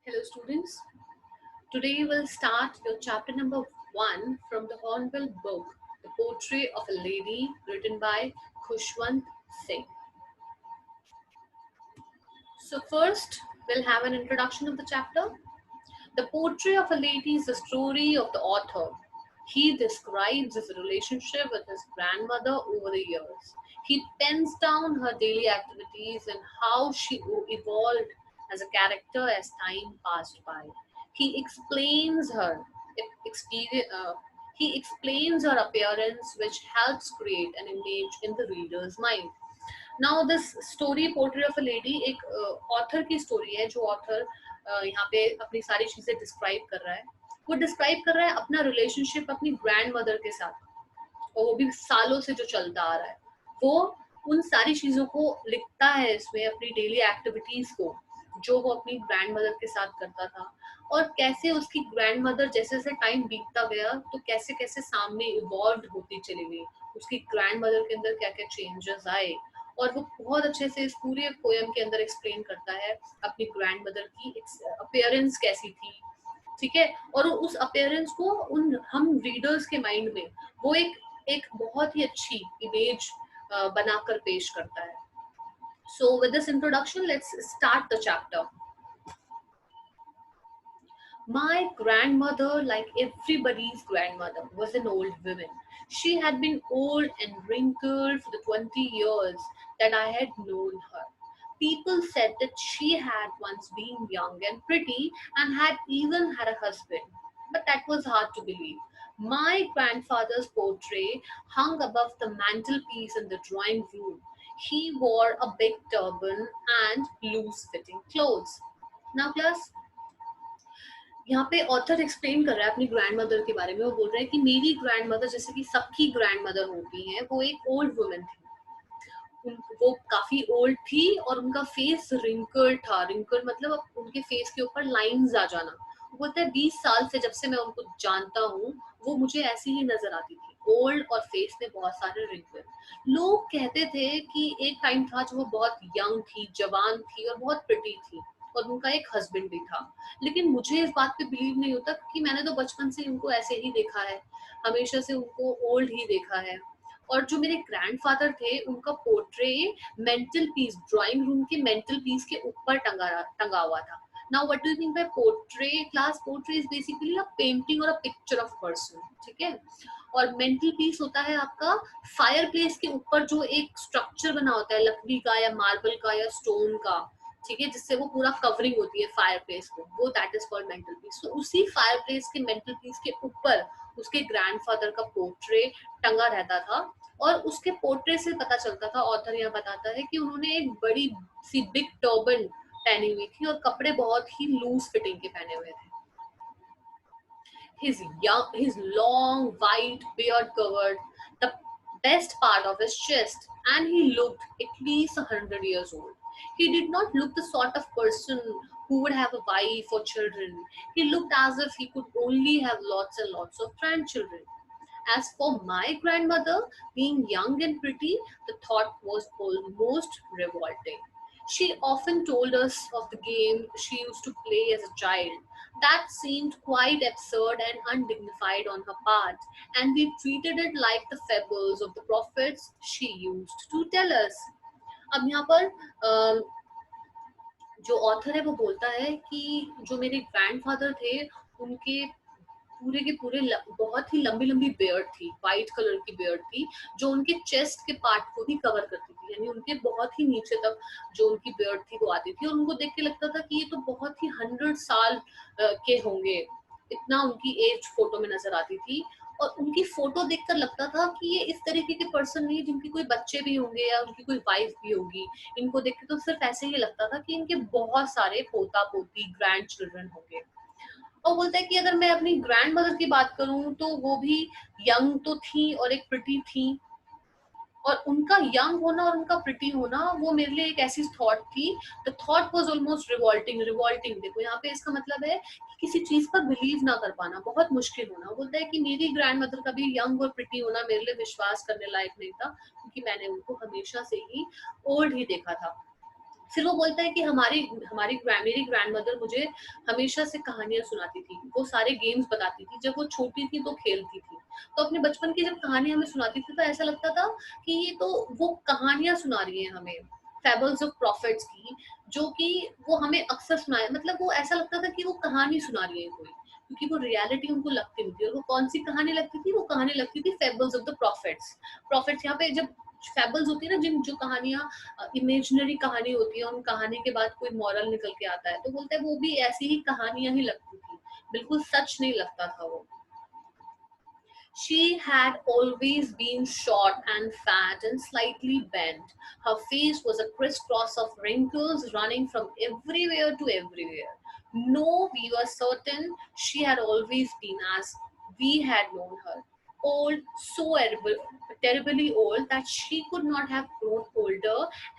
Hello, students. Today we'll start your chapter number 1 from the Hornbill book, The Portrait of a Lady, written by Khushwant Singh. So, first, we'll have an introduction of the chapter. The Portrait of a Lady is the story of the author. He describes his relationship with his grandmother over the years. He pens down her daily activities and how she evolved as a character as time passed by. He explains her experience. He explains her appearance, which helps create an image in the reader's mind. Now this story portrait of a lady एक author की story है जो author यहाँ पे अपनी सारी चीजें describe कर रहा है. वो डिस्क्राइब कर रहा है अपना रिलेशनशिप अपनी ग्रैंड मदर के साथ, और वो भी सालों से जो चलता आ रहा है. वो उन सारी चीजों को लिखता है इसमें, अपनी डेली एक्टिविटीज को जो वो अपनी ग्रैंड मदर के साथ करता था, और कैसे उसकी ग्रैंड मदर जैसे जैसे टाइम बीतता गया तो कैसे कैसे सामने इवॉल्व होती चली गई, उसकी ग्रैंड मदर के अंदर क्या क्या चेंजेस आए. और वो बहुत अच्छे से इस पूरे पोएम के अंदर एक्सप्लेन करता है अपनी ग्रैंड मदर की अपीयरेंस कैसी थी. ठीक है, और उस अपीयरेंस को उन हम रीडर्स के माइंड में वो एक एक बहुत ही अच्छी इमेज बनाकर पेश करता है. सो with this introduction let's start the chapter. My grandmother, like everybody's grandmother, was an old woman. She had been old and wrinkled for the 20 years that I had known her. People said that she had once been young and pretty and had even had a husband, but that was hard to believe. My grandfather's portrait hung above the mantelpiece in the drawing room. He wore a big turban and loose fitting clothes. Now, class, यहाँ पे author explain कर रहा है अपनी grand mother के बारे में. वो बोल रहा है कि मेरी ग्रैंड मदर, जैसे कि सबकी ग्रैंड मदर होती हैं, वो एक ओल्ड वुमन थी. वो काफी ओल्ड थी और उनका फेस रिंकल्ड था. रिंकल्ड मतलब उनके फेस के ऊपर लाइंस आ जाना. वो बोलता है 20 साल से जब से मैं उनको जानता हूँ वो मुझे ऐसी ही नजर आती थी, ओल्ड और फेस में बहुत सारे रिंकल. लोग कहते थे कि एक टाइम था जब वो बहुत यंग थी, जवान थी और बहुत प्रिटी थी, और उनका एक हस्बैंड भी था. लेकिन मुझे इस बात पे बिलीव नहीं होता कि मैंने तो बचपन से उनको ऐसे ही देखा है, हमेशा से उनको ओल्ड ही देखा है. और जो मेरे ग्रैंडफादर थे उनका portray mental peace, drawing room के मेंटल पीस के ऊपर टंगा हुआ था. Now what do you think by portray class? Portray is basically a painting और अ पिक्चर ऑफ पर्सन. ठीक है, और मेंटल पीस होता है आपका फायर प्लेस के ऊपर जो एक स्ट्रक्चर बना होता है लकड़ी का या मार्बल का या स्टोन का. ठीक है, जिससे वो पूरा कवरिंग होती है फायर प्लेस को, वो that is called mental peace. तो उसी फायर प्लेस के मेंटल पीस के ऊपर उसके ग्रैंडफादर का पोर्ट्रे टंगा रहता था. और उसके पोर्ट्रेट से पता चलता था, ऑथर यहाँ बताता है कि उन्होंने एक बड़ी सी बिग टर्बन पहनी हुई थी और कपड़े बहुत ही लूज फिटिंग के पहने हुए थे. His long white beard covered the best part of his chest, and he looked at least 100 years old. He did not look the sort of person who would have a wife or children. He looked as if he could only have lots and lots of grandchildren. As for my grandmother, being young and pretty, the thought was almost revolting. She often told us of the game she used to play as a child. That seemed quite absurd and undignified on her part, and we treated it like the fables of the prophets she used to tell us. अब यहाँ पर जो author है वो बोलता है कि जो मेरे ग्रैंडफादर थे उनके पूरे के पूरे बहुत ही लंबी लंबी बियर्ड थी, वाइट कलर की बियर्ड थी जो उनके चेस्ट के पार्ट को भी कवर करती थी. यानी उनके बहुत ही नीचे तक जो उनकी बियर्ड थी वो आती थी, और उनको देख के लगता था कि ये तो बहुत ही 100 साल के होंगे, इतना उनकी एज फोटो में नजर आती थी. और उनकी फोटो देखकर लगता था कि ये इस तरीके के पर्सन नहीं जिनके कोई बच्चे भी होंगे या उनकी कोई वाइफ भी होगी. इनको देख के तो सिर्फ ऐसे ही लगता था कि इनके बहुत सारे पोता पोती ग्रैंड चिल्ड्रन होंगे. और बोलता है कि अगर मैं अपनी ग्रैंड मदर की बात करूं तो वो भी यंग तो थी और एक प्रिटी थी, और उनका यंग होना और उनका प्रिटी होना वो मेरे लिए एक ऐसी थॉट थी. The thought was almost revolting. Revolting देखो यहाँ पे इसका मतलब है कि किसी चीज पर बिलीव ना कर पाना, बहुत मुश्किल होना. बोलता है कि मेरी ग्रैंड मदर का भी यंग और प्रिटी होना मेरे लिए विश्वास करने लायक नहीं था, क्योंकि मैंने उनको हमेशा से ही ओल्ड ही देखा था. फिर वो बोलता है कि मेरी ग्रैंडमदर मुझे हमेशा से कहानियां सुनाती थी, वो सारे गेम्स बताती थी, जब वो छोटी थी तो खेलती थी, तो अपने बचपन की जब कहानी हमें सुनाती थी तो ऐसा लगता था कि ये तो वो कहानियां सुना रही है हमें, फेबल्स ऑफ प्रॉफिट्स की, जो कि वो हमें अक्सर सुनाए, मतलब वो ऐसा लगता था कि वो कहानी सुना रही है कोई, क्योंकि वो रियलिटी उनको लगती नहीं थी। और वो कौन सी कहानी लगती थी, वो कहानी लगती थी fables of the profits. Profits यहाँ पे जब फेबल्स होती है ना, जिन जो कहानियां इमेजिनरी कहानी होती है, उन कहानी के बाद कोई मॉरल निकल के आता है, तो बोलते हैं वो भी ऐसी ही कहानियां ही लगती थी, बिल्कुल सच नहीं लगता था वो। She had always been short and fat and slightly bent. Her face was a crisscross of wrinkles running from everywhere to everywhere. No, we were certain she had always been as we had known her. Old, so terribly old that she could not have grown older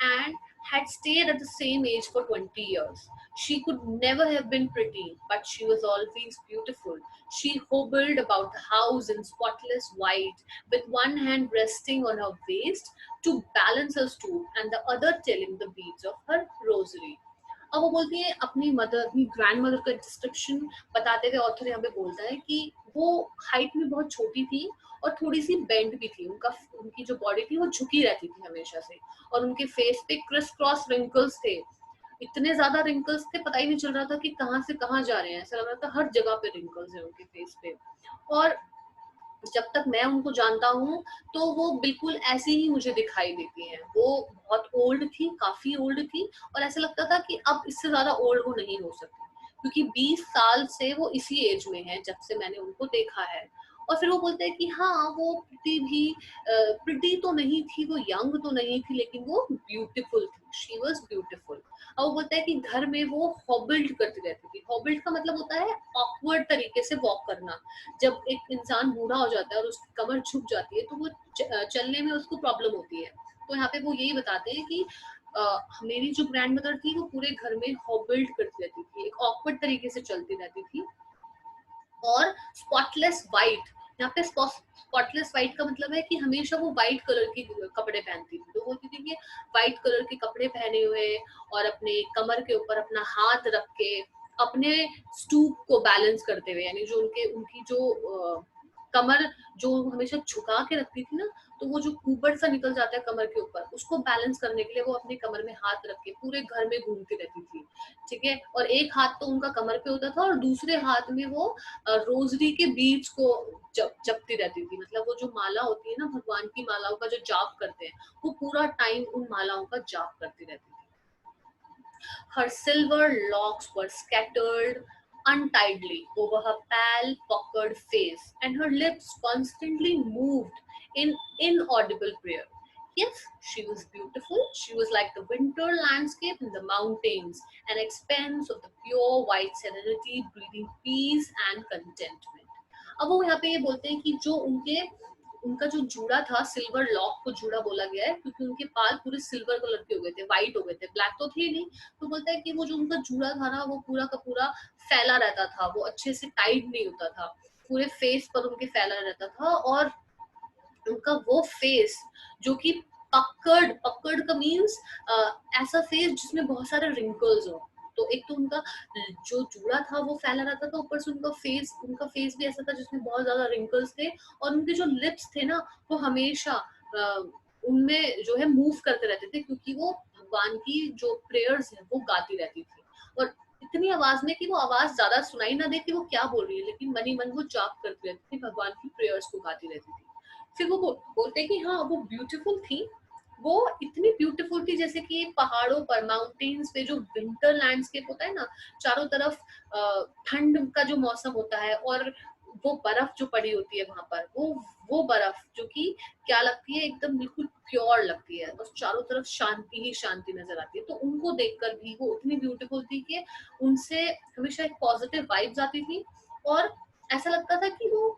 and had stayed at the same age for 20 years. She could never have been pretty, but she was always beautiful. She hobbled about the house in spotless white, with one hand resting on her waist to balance her stoop and the other telling the beads of her rosary. अब वो बोलती है अपनी mother, अपनी grand mother का description बताते हुए author यहाँ पे बोलता है कि वो हाइट में बहुत छोटी थी और थोड़ी सी बेंड भी थी, उनकी जो बॉडी थी वो झुकी रहती थी हमेशा से, और उनके फेस पे क्रिस क्रॉस रिंकल्स थे, इतने ज्यादा रिंकल्स थे, पता ही नहीं चल रहा था कि कहाँ से कहाँ जा रहे हैं, ऐसा लग रहा था हर जगह पे रिंकल्स है उनके फेस पे। और जब तक मैं उनको जानता हूँ तो वो बिल्कुल ऐसी ही मुझे दिखाई देती हैं। वो बहुत ओल्ड थी, काफी ओल्ड थी, और ऐसा लगता था कि अब इससे ज्यादा ओल्ड वो नहीं हो सकती, क्योंकि 20 साल से वो इसी एज में है जब से मैंने उनको देखा है। और फिर वो बोलते हैं कि हाँ, वो प्रिटी तो नहीं थी, वो यंग तो नहीं थी, लेकिन वो ब्यूटीफुल थी, शी वॉज ब्यूटीफुल। और वो बोलता है कि घर में वो हॉबिल्ड करती रहती थी। हॉबिल्ड का मतलब होता है ऑकवर्ड तरीके से वॉक करना। जब एक इंसान बूढ़ा हो जाता है और उसकी कमर झुक जाती है तो वो चलने में उसको प्रॉब्लम होती है। तो यहाँ पे वो यही बताते हैं कि मेरी जो ग्रैंड मदर थी वो पूरे घर में हॉबिल्ड करती रहती थी, एक ऑकवर्ड तरीके से चलती रहती थी। और स्पॉटलेस वाइट, यहाँ पे स्पॉटलेस वाइट का मतलब है कि हमेशा वो व्हाइट कलर के कपड़े पहनती थी। तो बोलती थी कि व्हाइट कलर के कपड़े पहने हुए और अपने कमर के ऊपर अपना हाथ रख के अपने स्टूप को बैलेंस करते हुए, यानी जो उनकी जो कमर जो हमेशा झुका के रखती थी ना, तो वो जो कुबड़ सा निकल जाता है कमर के ऊपर, उसको बैलेंस करने के लिए वो अपने कमर में हाथ रख के पूरे घर में घूमती रहती थी। ठीक है, और एक हाथ तो उनका कमर पे होता था और दूसरे हाथ में वो रोजरी के बीज को जपती रहती थी। मतलब वो जो माला होती है ना, भगवान की मालाओं का जो जाप करते हैं, वो पूरा टाइम उन मालाओं का जाप करती रहती थी। Her silver locks were scattered untidily over her pale, puckered face, and her lips constantly moved in inaudible prayer. Yes, she was beautiful. She was like the winter landscape in the mountains, an expanse of the pure white serenity, breathing peace and contentment. अब वो यहाँ पे ये बोलते हैं कि जो उनका जो जूड़ा था, सिल्वर लॉक को जूड़ा बोला गया है क्योंकि उनके बाल पूरे सिल्वर कलर के हो गए थे, व्हाइट हो गए थे, ब्लैक तो थे नहीं। तो बोलता है कि वो जो उनका जूड़ा था ना, वो पूरा का पूरा फैला रहता था, वो अच्छे से टाइट नहीं होता था, पूरे फेस पर उनके फैला रहता था। और उनका वो फेस जो कि पकड़ पकड़ का मीन्स ऐसा फेस जिसमें बहुत सारे रिंकल्स हो। तो एक तो उनका जो जूड़ा था वो फैला रहता था, ऊपर से उनका फेस भी ऐसा था जिसमें बहुत ज्यादा रिंकल्स थे। और उनके जो लिप्स थे ना, वो हमेशा उनमें जो है मूव करते रहते थे, क्योंकि वो भगवान की जो प्रेयर्स है वो गाती रहती थी। और इतनी आवाज में कि वो आवाज ज्यादा सुनाई ना दे कि वो क्या बोल रही है, लेकिन मनी मन वो जाप करती रहती थी, भगवान की प्रेयर्स को गाती रहती थी। फिर वो बोलते हैं कि हाँ, वो ब्यूटीफुल थी। वो इतनी ब्यूटीफुल थी जैसे कि पहाड़ों पर, माउंटेन्स पे जो विंटर लैंडस्केप होता है ना, चारों तरफ ठंड का जो मौसम होता है और वो बर्फ जो पड़ी होती है वहां पर, वो बर्फ जो कि क्या लगती है, एकदम बिल्कुल प्योर लगती है, बस चारों तरफ शांति ही शांति नजर आती है। तो उनको देखकर भी वो उतनी ब्यूटीफुल थी कि उनसे हमेशा एक पॉजिटिव वाइब्स आती थी। और ऐसा लगता था कि वो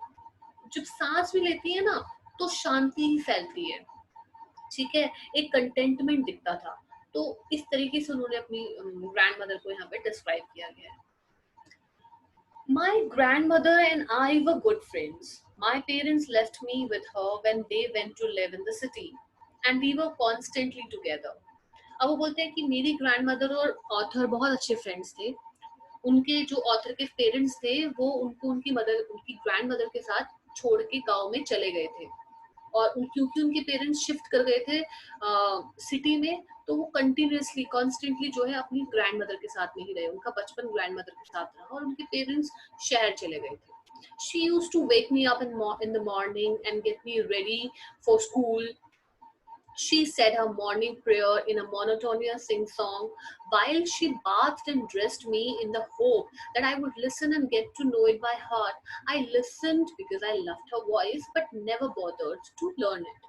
जब सांस भी लेती है ना, तो शांति ही फैलती है। ठीक है, एक कंटेंटमेंट दिखता था। तो इस तरीके से उन्होंने अपनी ग्रैंड मदर को यहाँ पे डिस्क्राइब किया गया है। My grandmother and I were good friends. My parents left me with her when they went to live in the city, and we were constantly together. अब वो बोलते हैं कि मेरी ग्रैंड मदर और ऑथर बहुत अच्छे फ्रेंड्स थे। उनके जो ऑथर के पेरेंट्स थे वो उनको उनकी ग्रैंड मदर के साथ छोड़ के गांव में चले गए थे। और क्योंकि उनके पेरेंट्स शिफ्ट कर गए थे सिटी में, तो वो कंटिन्यूअसली कॉन्स्टेंटली जो है अपनी ग्रैंड मदर के साथ नहीं रहे। उनका बचपन ग्रैंड मदर के साथ रहा और उनके पेरेंट्स शहर चले गए थे। She used to wake me up in the morning and get me ready for school. She said her morning prayer in a monotonous sing song while she bathed and dressed me in the hope that I would listen and get to know it by heart. I listened because I loved her voice but never bothered to learn it.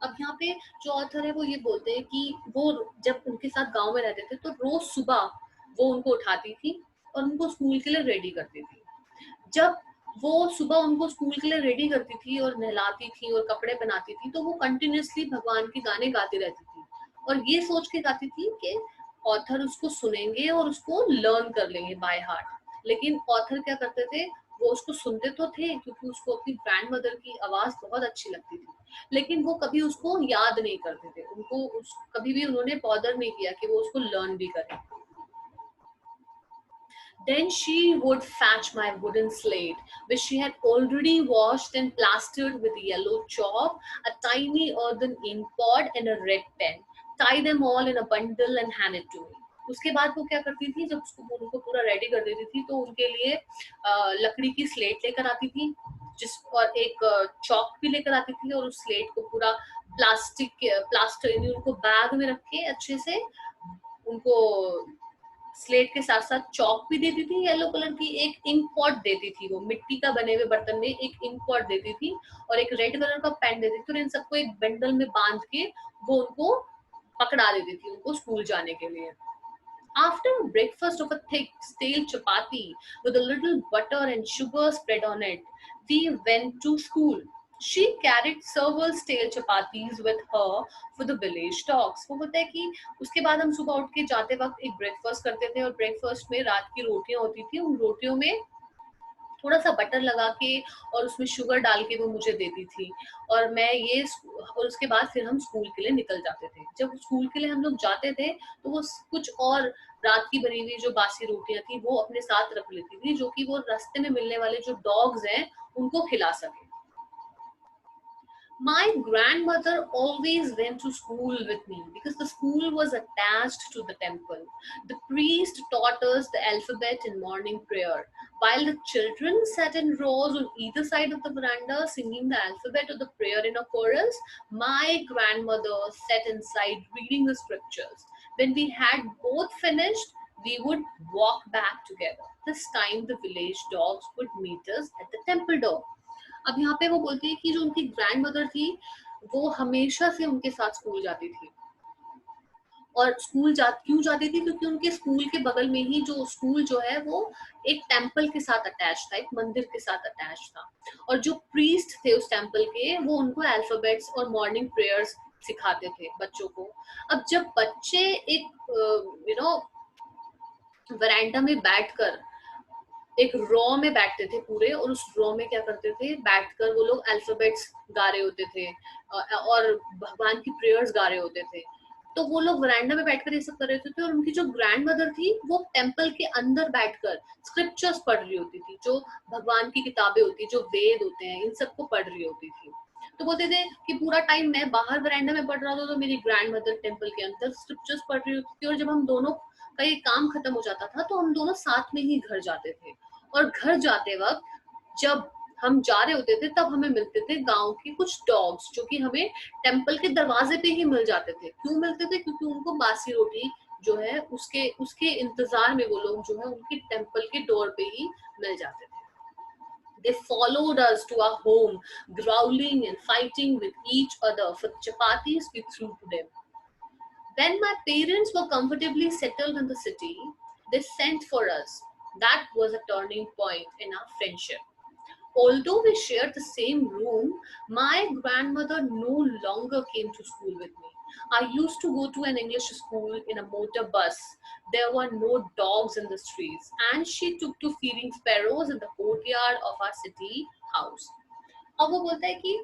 अब यहाँ पे जो author है वो ये बोलते हैं कि वो जब उनके साथ गांव में रहते थे तो रोज सुबह वो उनको उठाती थी और उनको स्कूल के लिए रेडी करती थी। जब वो सुबह उनको स्कूल के लिए रेडी करती थी और नहलाती थी और कपड़े पहनाती थी, तो वो कंटिन्यूअसली भगवान के गाने गाती रहती थी और ये सोच के गाती थी कि ऑथर उसको सुनेंगे और उसको लर्न कर लेंगे बाय हार्ट। लेकिन ऑथर क्या करते थे, वो उसको सुनते तो थे क्योंकि उसको अपनी ग्रैंड मदर की आवाज बहुत अच्छी लगती थी, लेकिन वो कभी उसको याद नहीं करते थे। कभी भी उन्होंने बॉदर नहीं किया कि वो उसको लर्न भी करें। Then she would fetch my wooden slate, which she had already washed and plastered with yellow chalk, a tiny earthen ink pot, and a red pen. Tie them all in a bundle and hand it to me. उसके बाद वो क्या करती थी, जब उसको उनको पूरा रेडी कर देती थी तो उनके लिए लकड़ी की स्लेट लेकर आती थी, जिस और एक चौक भी लेकर आती थी और उस स्लेट को पूरा प्लास्टर यानी उनको बैग में रख के अच्छे से उनको स्लेट के साथ साथ चौक भी देती थी, येलो कलर की एक इंक पॉट देती थी, वो मिट्टी का बने हुए बर्तन में एक इंक पॉट देती थी और एक रेड कलर का पेन देती थी और इन सबको एक बंडल में बांध के वो उनको पकड़ा देती थी उनको स्कूल जाने के लिए। After a breakfast of a thick, stale chapati with a little butter and sugar spread on it, we went to school. She carried several stale chapatis with her for the village talks. वो होता है कि उसके बाद हम सुबह उठ के जाते वक्त एक ब्रेकफास्ट करते थे और ब्रेकफास्ट में रात की रोटियां होती थी। उन रोटियों में थोड़ा सा बटर लगा के और उसमें शुगर डाल के वो मुझे देती थी और मैं ये और उसके बाद फिर हम स्कूल के लिए निकल जाते थे। जब स्कूल के लिए हम लोग जाते थे तो वो कुछ और रात की बनी हुई जो बासी रोटियां थी वो अपने साथ रख लेती थी, जो कि वो रास्ते में मिलने वाले जो डॉग्स हैं उनको खिला सके। My grandmother always went to school with me because the school was attached to the temple. The priest taught us the alphabet in morning prayer, while the children sat in rows on either side of the veranda singing the alphabet or the prayer in a chorus. My grandmother sat inside reading the scriptures. When we had both finished, we would walk back together. This time, the village dogs would meet us at the temple door. अब यहाँ पे वो बोलती है कि जो उनकी grand mother थी वो हमेशा से उनके साथ स्कूल जाती थी। और क्यों जाती थी, क्योंकि उनके स्कूल के बगल में ही जो स्कूल जो है वो एक टेम्पल के साथ अटैच था, एक मंदिर के साथ अटैच था। और जो प्रीस्ट थे उस टेम्पल के वो उनको अल्फाबेट्स और मॉर्निंग प्रेयर्स सिखाते थे बच्चों को। अब जब बच्चे एक वरांडा में बैठकर एक रॉ में बैठते थे पूरे और उस रॉ में क्या करते थे, बैठकर वो लोग अल्फाबेट्स गा रहे होते थे और भगवान की प्रेयर्स गा रहे होते थे। तो वो लोग वरांडा में बैठकर ये सब कर रहे होते थे और उनकी जो ग्रैंड मदर थी वो टेम्पल के अंदर बैठकर स्क्रिप्चर्स पढ़ रही होती थी, जो भगवान की किताबें होती है, जो वेद होते हैं, इन सबको पढ़ रही होती थी। तो बोलते थे कि पूरा टाइम मैं बाहर वरांडा में पढ़ रहा था तो मेरी ग्रैंड मदर टेम्पल के अंदर स्क्रिप्चर्स पढ़ रही होती थी और जब हम दोनों का ये काम खत्म हो जाता था तो हम दोनों साथ में ही घर जाते थे। और घर जाते वक्त जब हम जा रहे होते थे तब हमें मिलते थे गांव के कुछ डॉग्स, जो कि हमें टेम्पल के दरवाजे पे ही मिल जाते थे। क्यों मिलते थे? क्योंकि उनको बासी रोटी जो है उसके उसके इंतजार में वो लोग जो है उनके टेम्पल के डोर पे ही मिल जाते थे। They followed us to our home, growling and fighting with each other for the chapatis we threw to them. When my parents were comfortably settled in the city, they sent for us. That was a turning point in our friendship. Although we shared the same room, my grandmother no longer came to school with me. I used to go to an English school in a motor bus. There were no dogs in the streets, and she took to feeding sparrows in the courtyard of our city house. अब वो बोलता है कि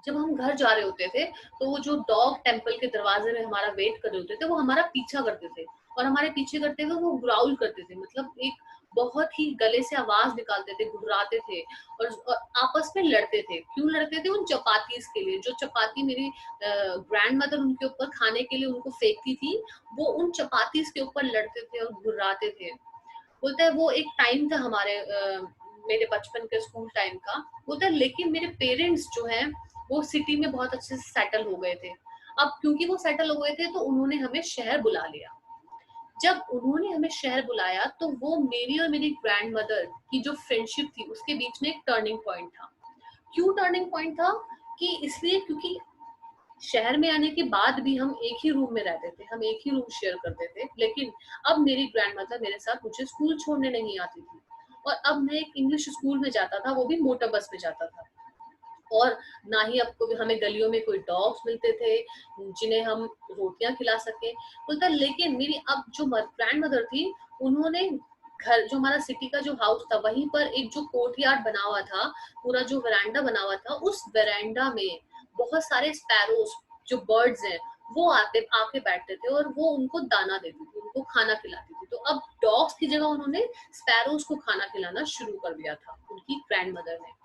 जब हम घर जा रहे होते थे तो वो जो डॉग टेम्पल के दरवाजे में हमारा वेट कर रहे होते थे वो हमारा पीछा करते थे, और हमारे पीछे करते हुए वो ग्राउल करते थे, मतलब एक बहुत ही गले से आवाज निकालते थे, घुर्राते थे, और आपस में लड़ते थे। क्यों लड़ते थे? उन चपातीस के लिए। जो चपाती मेरी ग्रैंड मदर उनके ऊपर खाने के लिए उनको फेंकती थी, वो उन चपातीस के ऊपर लड़ते थे और घुर्राते थे। बोलता है वो एक टाइम था हमारे मेरे बचपन के स्कूल टाइम का। बोलता है लेकिन मेरे पेरेंट्स जो हैं वो सिटी में बहुत अच्छे से सेटल हो गए थे। अब क्योंकि वो सेटल हो गए थे तो उन्होंने हमें शहर बुला लिया। जब उन्होंने हमें शहर बुलाया तो वो मेरी और मेरी ग्रैंड मदर की जो फ्रेंडशिप थी उसके बीच में एक टर्निंग पॉइंट था। क्यों टर्निंग पॉइंट था? कि इसलिए क्योंकि शहर में आने के बाद भी हम एक ही रूम में रहते थे, हम एक ही रूम शेयर करते थे, लेकिन अब मेरी ग्रैंड मदर मेरे साथ मुझे स्कूल छोड़ने नहीं आती थी। और अब मैं एक इंग्लिश स्कूल में जाता था, वो भी मोटर बस में जाता था। और ना ही अब हमें गलियों में कोई डॉग्स मिलते थे जिन्हें हम रोटियां खिला सके। बोलता लेकिन मेरी अब जो ग्रैंड मदर थी, उन्होंने घर जो हमारा सिटी का जो हाउस था वहीं पर एक जो कोर्टयार्ड बना हुआ था, पूरा जो वरांडा बना हुआ था, उस वरांडा में बहुत सारे स्पैरोज जो बर्ड्स हैं वो आते आके बैठते थे और वो उनको दाना देती थी, उनको खाना खिलाती थी। तो अब डॉग्स की जगह उन्होंने स्पैरोज को खाना खिलाना शुरू कर दिया था उनकी ग्रैंड मदर ने।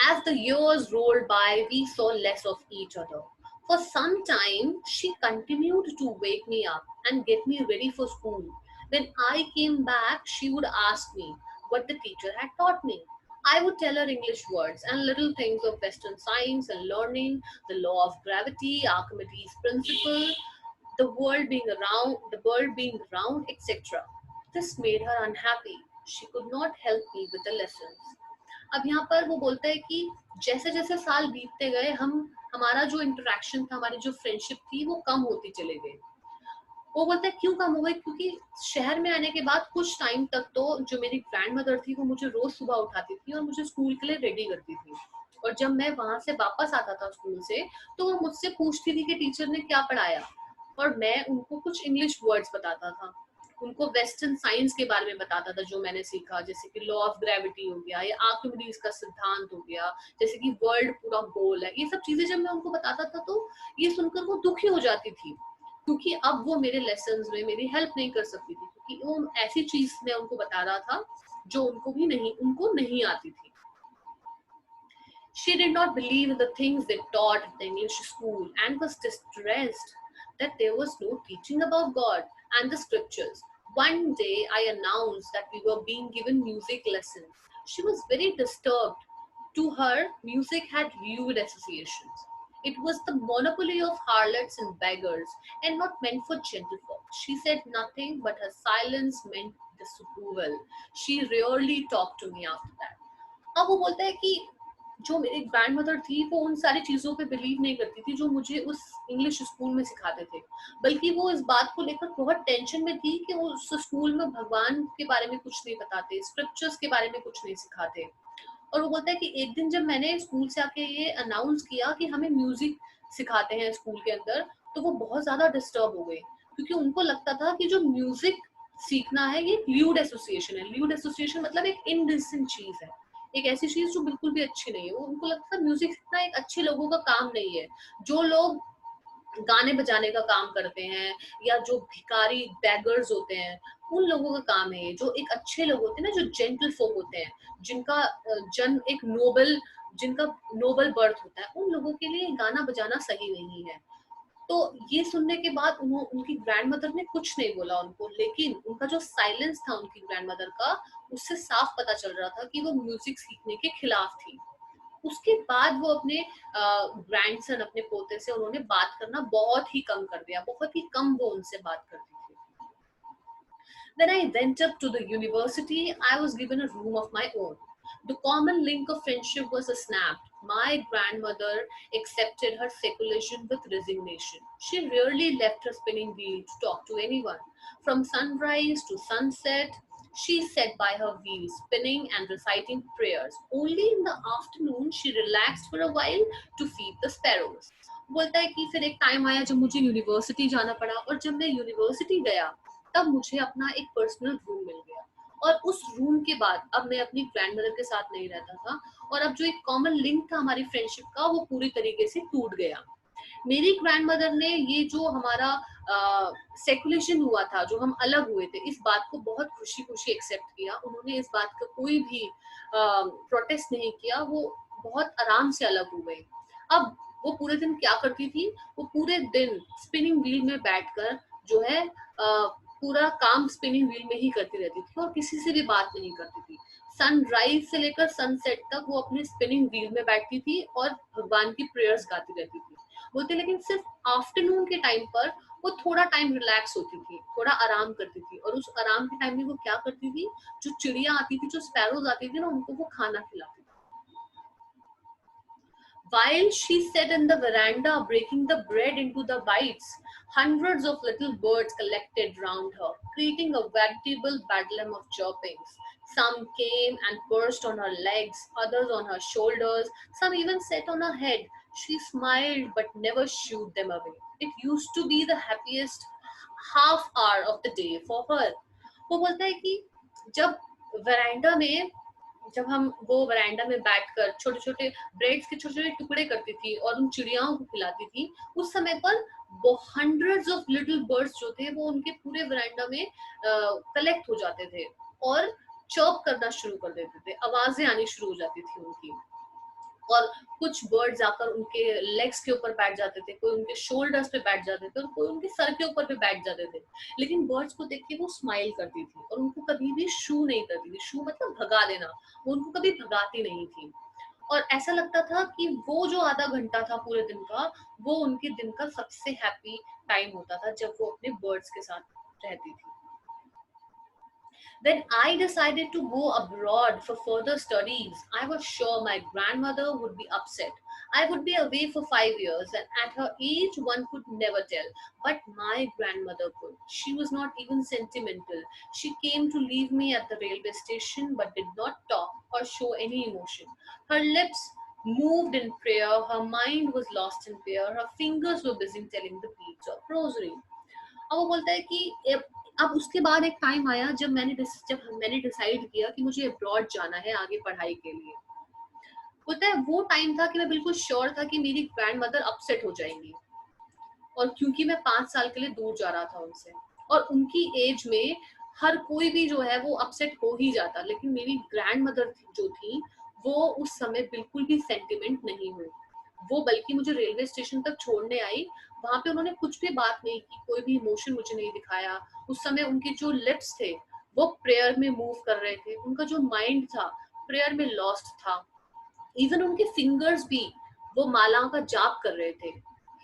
As the years rolled by, we saw less of each other. For some time, she continued to wake me up and get me ready for school. When I came back, she would ask me what the teacher had taught me. I would tell her English words and little things of Western science and learning, the law of gravity, Archimedes' principle, the world being round, etc. This made her unhappy. She could not help me with the lessons. अब यहाँ पर वो बोलता है कि जैसे जैसे साल बीतते गए हम हमारा जो इंटरेक्शन था, हमारी जो फ्रेंडशिप थी वो कम होती चले गए। वो बोलता है क्यों कम हो गई? क्योंकि शहर में आने के बाद कुछ टाइम तक तो जो मेरी ग्रैंड मदर थी वो मुझे रोज सुबह उठाती थी और मुझे स्कूल के लिए रेडी करती थी। और जब मैं वहां से वापस आता था स्कूल से तो वो मुझसे पूछती थी कि टीचर ने क्या पढ़ाया, और मैं उनको कुछ इंग्लिश वर्ड्स बताता था, उनको वेस्टर्न साइंस के बारे में बताता था जो मैंने सीखा, जैसे कि लॉ ऑफ ग्रेविटी हो गया या आर्किमिडीज का सिद्धांत हो गया, जैसे कि वर्ल्ड पूरा गोल है। ये सब चीजें जब मैं उनको बताता था तो ये सुनकर वो दुखी हो जाती थी, क्योंकि अब वो मेरे लेसन्स में मेरी हेल्प नहीं कर सकती थी, क्योंकि वो ऐसी चीज मैं उनको बता रहा था जो उनको नहीं आती थी। She did not believe in the things they taught at the English school and was distressed that there was no teaching about God and the scriptures. One day I announced that we were being given music lessons. She was very disturbed. To her, music had vivid associations. It was the monopoly of harlots and beggars and not meant for gentlefolk. She said nothing, but her silence meant disapproval. She rarely talked to me after that. अब वो बोलता है कि जो मेरी grand mother थी वो उन सारी चीजों पे बिलीव नहीं करती थी जो मुझे उस इंग्लिश स्कूल में सिखाते थे, बल्कि वो इस बात को लेकर बहुत टेंशन में थी कि वो उस स्कूल में भगवान के बारे में कुछ नहीं बताते, स्क्रिप्चर्स के बारे में कुछ नहीं सिखाते। और वो बोलता है कि एक दिन जब मैंने स्कूल से आके ये अनाउंस किया कि हमें म्यूजिक सिखाते हैं स्कूल के अंदर, तो वो बहुत ज्यादा डिस्टर्ब हो गए, क्योंकि उनको लगता था कि जो म्यूजिक सीखना है ये ल्यूड एसोसिएशन है। ल्यूड एसोसिएशन मतलब एक इनडिसेंट चीज है, एक ऐसी चीज जो बिल्कुल भी अच्छी नहीं है। उनको लगता है म्यूजिक सीखना एक अच्छे लोगों का काम नहीं है। जो लोग गाने बजाने का काम करते हैं या जो भिखारी बैगर्स होते हैं, उन लोगों का काम है ये। जो एक अच्छे लोग होते हैं ना, जो जेंटल फोक होते हैं, जिनका जन्म एक जिनका नोबल बर्थ होता है, उन लोगों के लिए गाना बजाना सही नहीं है। तो ये सुनने के बाद उनकी ग्रैंड मदर ने कुछ नहीं बोला उनको, लेकिन उनका जो साइलेंस था उनकी ग्रैंड मदर का, उससे साफ पता चल रहा था कि वो म्यूजिक सीखने के खिलाफ थी। उसके बाद वो अपने ग्रैंडसन, अपने पोते से उन्होंने बात करना बहुत ही कम कर दिया, बहुत ही कम वो उनसे बात करती थी। When I went up to the university, I was given a room of my own. The common link of friendship was snapped. My grandmother accepted her secularism with resignation. She rarely left her spinning wheel to talk to anyone. From sunrise to sunset, she sat by her wheel, spinning and reciting prayers. Only in the afternoon, she relaxed for a while to feed the sparrows. बोलता है कि फिर एक time आया जब मुझे university जाना पड़ा, और जब मैं यूनिवर्सिटी गया तब मुझे अपना एक पर्सनल रूम मिल गया। और उस रूम के बाद अब मैं अपनी ग्रैंडमदर के साथ नहीं रहता था, और अब जो एक कॉमन लिंक था हमारी फ्रेंडशिप का, वो पूरी तरीके से टूट गया। मेरी ग्रैंडमदर ने ये जो हमारा सेकुलेशन हुआ था, जो हम अलग हुए थे, इस बात को बहुत खुशी खुशी एक्सेप्ट किया। उन्होंने इस बात का कोई भी प्रोटेस्ट नहीं किया। वो बहुत आराम से अलग हो गई। अब वो पूरे दिन क्या करती थी, वो पूरे दिन स्पिनिंग व्हील में बैठकर जो है पूरा काम स्पिनिंग व्हील में ही करती रहती थी और किसी से भी बात नहीं करती थी। सनराइज से लेकर सनसेट तक वो अपने स्पिनिंग व्हील में बैठती थी और भगवान की प्रेयर्स गाती रहती थी। बोलते लेकिन सिर्फ आफ्टरनून के टाइम पर वो थोड़ा टाइम रिलैक्स होती थी, थोड़ा आराम करती थी, और उस आराम के टाइम में वो क्या करती थी, जो चिड़िया आती थी, जो स्पैरोज आती थी ना, उनको वो खाना खिलाती थी। While she sat in the veranda breaking the bread into the bites, hundreds of little birds collected round her, creating a veritable bedlam of chirpings. Some came and perched on her legs, others on her shoulders, some even sat on her head. She smiled but never shooed them away. It used to be the happiest half hour of the day for her. वो बोलता है कि जब वरांडा में जब हम वो वरांडा में बैठकर छोटे छोटे ब्रेड्स के छोटे छोटे टुकड़े करती थी और उन चिड़ियाओं को खिलाती थी, उस समय पर वो हंड्रेड्स ऑफ लिटिल बर्ड्स जो थे वो उनके पूरे वरांडा में कलेक्ट हो जाते थे और चर्प करना शुरू कर देते थे, आवाजें आनी शुरू हो जाती थी उनकी। और कुछ बर्ड्स आकर उनके लेग्स के ऊपर बैठ जाते थे, कोई उनके शोल्डर्स पे बैठ जाते थे और कोई उनके सर के ऊपर पे बैठ जाते थे। लेकिन बर्ड्स को देख के वो स्माइल करती थी और उनको कभी भी शू नहीं करती थी। शू मतलब भगा देना, वो उनको कभी भगाती नहीं थी। और ऐसा लगता था कि वो जो आधा घंटा था पूरे दिन का, वो उनके दिन का सबसे हैप्पी टाइम होता था जब वो अपने बर्ड्स के साथ रहती थी। When I decided to go abroad for further studies, I was sure my grandmother would be upset. I would be away for 5 years, and at her age, one could never tell. But my grandmother could. She was not even sentimental. She came to leave me at the railway station but did not talk or show any emotion. Her lips moved in prayer, her mind was lost in prayer, her fingers were busy telling the beads of rosary. अब वो बोलता है कि अब उसके बाद एक time आया जब मैंने डिसाइड किया कि मुझे अब्रॉड जाना है आगे पढ़ाई के लिए। बोलता है वो टाइम था कि मैं बिल्कुल श्योर था कि मेरी ग्रैंड मदर अपसेट हो जाएंगी, और क्योंकि मैं 5 साल के लिए दूर जा रहा था उनसे, और उनकी एज में हर कोई भी जो है वो अपसेट हो ही जाता, लेकिन मेरी ग्रैंड मदर जो थी वो उस समय बिल्कुल भी सेंटिमेंट नहीं हुई। वो बल्कि मुझे रेलवे स्टेशन तक छोड़ने आई। वहां पे उन्होंने कुछ भी बात नहीं की, कोई भी इमोशन मुझे नहीं दिखाया। उस समय उनके जो लिप्स थे वो प्रेयर में मूव कर रहे थे, उनका जो माइंड था प्रेयर में लॉस्ट था। इवन उनके फिंगर्स भी वो मालाओं का जाप कर रहे थे।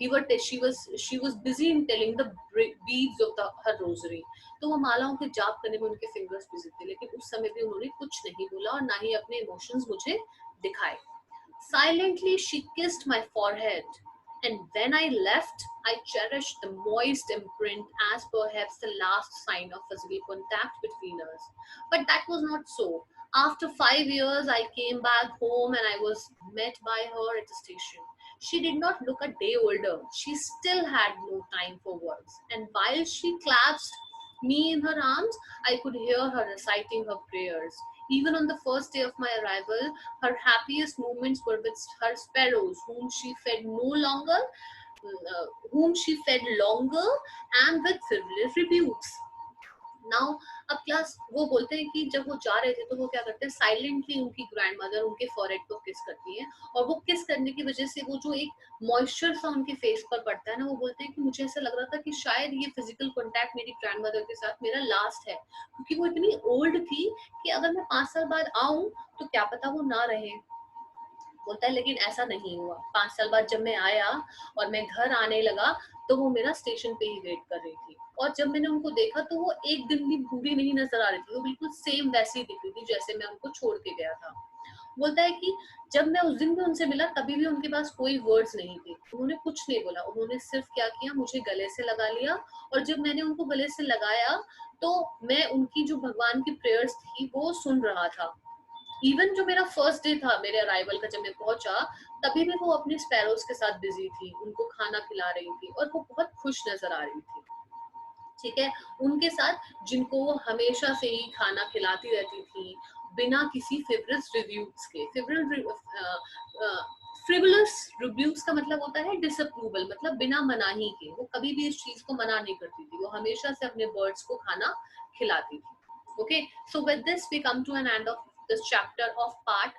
She was busy in telling the beads of her rosary. तो वो मालाओं के जाप करने में उनके फिंगर्स बिजी थे, लेकिन उस समय भी उन्होंने कुछ नहीं बोला और ना ही अपने इमोशंस मुझे दिखाए। Silently, she kissed my forehead, and when I left, I cherished the moist imprint as perhaps the last sign of physical contact between us. But that was not so. After 5 years, I came back home and I was met by her at the station. She did not look a day older. She still had no time for words. And while she clasped me in her arms, I could hear her reciting her prayers. Even on the first day of my arrival, her happiest moments were with her sparrows, whom she fed longer, and with frivolous rebukes. Now अब class वो बोलते हैं कि जब वो जा रहे थे तो वो क्या करते हैं, साइलेंटली उनकी ग्रैंड मदर उनके फॉरहेड को किस करती है, और वो किस करने की वजह से वो जो एक मॉइस्चर सा उनके फेस पर पड़ता है ना, वो बोलते हैं कि मुझे ऐसा लग रहा था कि शायद ये फिजिकल कांटेक्ट मेरी ग्रैंड मदर के साथ मेरा लास्ट है, क्योंकि वो इतनी ओल्ड थी कि अगर मैं 5 साल बाद आऊं तो क्या पता वो ना रहे। बोलता है लेकिन ऐसा नहीं हुआ। 5 साल बाद जब मैं आया और मैं घर आने लगा तो वो मेरा स्टेशन पे ही वेट कर रही थी, और जब मैंने उनको देखा तो वो एक दिन भी बूढ़ी नहीं नजर आ रही थी, वो बिल्कुल सेम वैसी दिख रही थी जैसे मैं उनको छोड़ के गया था। बोलता है कि जब मैं उस दिन भी उनसे मिला तभी भी उनके पास कोई वर्ड्स नहीं थे, उन्होंने कुछ नहीं बोला, उन्होंने सिर्फ क्या किया, मुझे गले से लगा लिया, और जब मैंने उनको गले से लगाया तो मैं उनकी जो भगवान की प्रेयर्स थी वो सुन रहा था। इवन जो मेरा फर्स्ट डे था मेरे अराइवल का, जब मैं पहुंचा तभी भी वो अपने स्पैरोज के साथ बिजी थी, उनको खाना खिला रही थी और वो बहुत खुश नजर आ रही थी। ठीक है, उनके साथ जिनको वो हमेशा से ही खाना खिलाती रहती थी बिना किसी फेवरस रिव्यूज के। फ्रिवलस रिव्यूज का मतलब होता है डिसअप्रूवल, मतलब बिना मनाही के। वो कभी भी इस चीज को मना नहीं करती थी, वो हमेशा से अपने बर्ड्स को खाना खिलाती थी। Okay, so with this we come to an end of this chapter of part